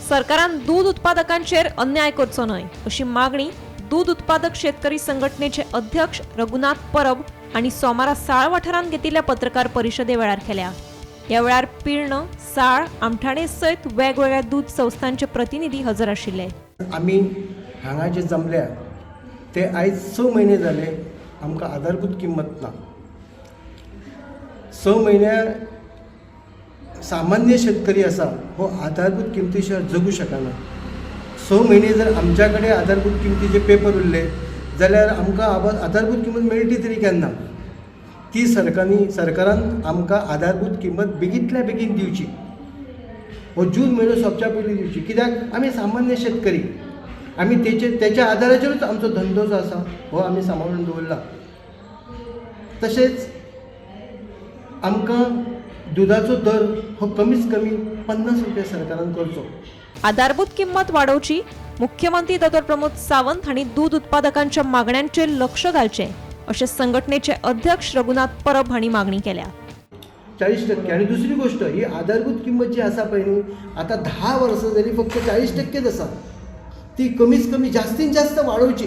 सरकारान दूध उत्पादकांचेर अन्याय करचो न्हय अशी मागणी दूध उत्पादक शेतकरी संघटनेचे अध्यक्ष रघुनाथ परब हांणी सोमारा साळ वाठारांत घेतिल्ल्या पत्रकार परिशदे वेळार केल्या। ह्या वेळार पिर्ण, साळ, आमठाणे सयत वेगवेगळ्या दूध संस्थांचे प्रतिनिधी हजर आशिल्ले। आमी हांगा जे जमल्या ते आयज 6 म्हयने जाले आमकां आधारभूत किंमत ना। 6 म्हयन्या सामान्य शेतकरी आसा हो आधारभूत किंमती शिवाय जगू शकना। 6 म्हयने जर आमच्या कडेन आधारभूत किंमतीचे पेपर उरले जाल्यार आमकां आधारभूत किंमत मेळटी तरी केन्ना। ती सरकारान आमकां आधारभूत किंमत बेगींतल्या बेगीन दिवची, हो जून म्हयनो सोंपच्या पयलीं दिवची। कित्याक आमी सामान्य शेतकरी, आमी तेच्या आदाराचेरूच आमचो धंदो जो आसा हो आमी सांबाळून दवरला। तशेंच आमकां दुधाचो दर हो कमीत कमी 50 रुपया सरकारान करचो। आधारभूत किंमत वाडोवची मुख्यमंत्री डॉ. प्रमोद सावंत हांणी दूध उत्पादकांच्या मागण्यांचेर लक्ष घालचें अशें संघटनेचे अध्यक्ष रघुनाथ परब हांणी मागणी केल्या। 40% आणि दुसरी गोष्ट ही आधारभूत किंमत जी आसा पळय न्ही, आता 10 वर्सां जाली फक्त 40%च आसा। ती कमीत कमी जास्तीत जास्त वाडोवची।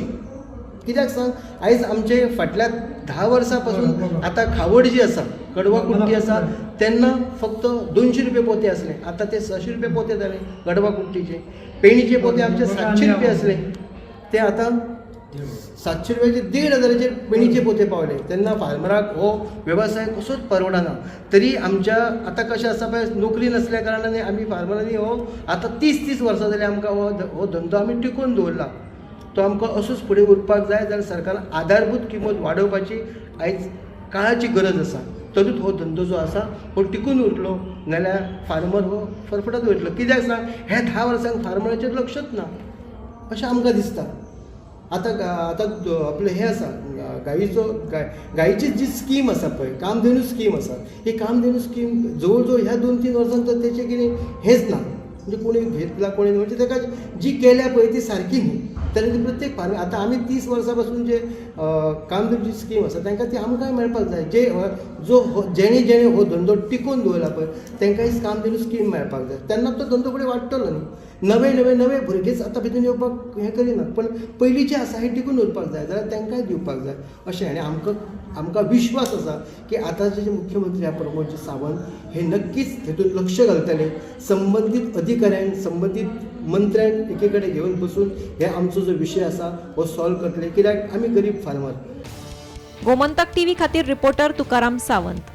कित्याक सांग, आयज आमचे फाटल्या 10 वर्सां पासून आता खावड जी आसा, कडवा कुट्टी आसा, तेन्ना फक्त 200 रुपये पोते आसले, आता ते 600 रुपये पोते जाले कडवा कुट्टीचे। पेणीचे पोते आमचे 700 रुपये आसले, ते आता 700 रुपयाचे 1,500चे पेणीचे पोते पावले। तेन्ना फार्मराक हो वेवसाय कसोच परवडना। तरी आमच्या आता कशें आसा पळय, नोकरी नसल्या कारणान आमी फार्मरांनी हो आता 30 वर्सां जाली आमकां हो धंदो आमी टिकून दवरला। तो आमकां असोच फुडें उरपाक जाय जाल्यार सरकारान आधारभूत किंमत वाडोवपाची आयज काळाची गरज आसा। तरूच हो धंदो जो आसा हो टिकून उरतलो, नाल्यार फार्मर हो फरफटत वयतलो। कित्याक सांग, हे 10 वर्सांक फार्मराचेर लक्षच ना अशें आमकां दिसता। आता आपले हे आसा गायीची जी स्कीम आसा पळय, कामधेनू स्कीम आसा, ही कामधेनू स्कीम जवळ जवळ ह्या 2-3 वर्सांत तर तेचें कितें हेच ना, म्हणजे कोणी घेतला कोणी म्हणजे ताका जी केल्या पळय ती सारकी न्ही। तेन्ना ती प्रत्येक फार्म आता आमी 30 वर्सां पासून जे कामधेनूची स्कीम आसा तांकां ती आमकांय मेळपाक जाय। जेणे हो धंदो टिकून दवरला पळय तांकां ही कामधेनू स्कीम मेळपाक जाय, तेन्ना तो धंदो फुडें वाडटलो न्ही। नवे भुरगेच आतां भितून येवपाक हें करिना, पण पयलींचे आसा हे टिकून उरपाक जाय जाल्यार तांकांय दिवपाक जाय अशें। आनी आमकां विश्वास आसा की आतांचे जे मुख्यमंत्री आहा प्रमोद सावंत हे नक्कीच हेतून लक्ष घालतले। संबंधीत अधिकाऱ्यांक, संबंधीत मंत्र्यांक एके कडेन घेवन बसून हे आमचो जो विशय आसा हो सॉल्व करतले, कित्याक आमी गरीब फार्मर। गोमंतक टीव्ही खातीर रिपोर्टर तुकाराम सावंत।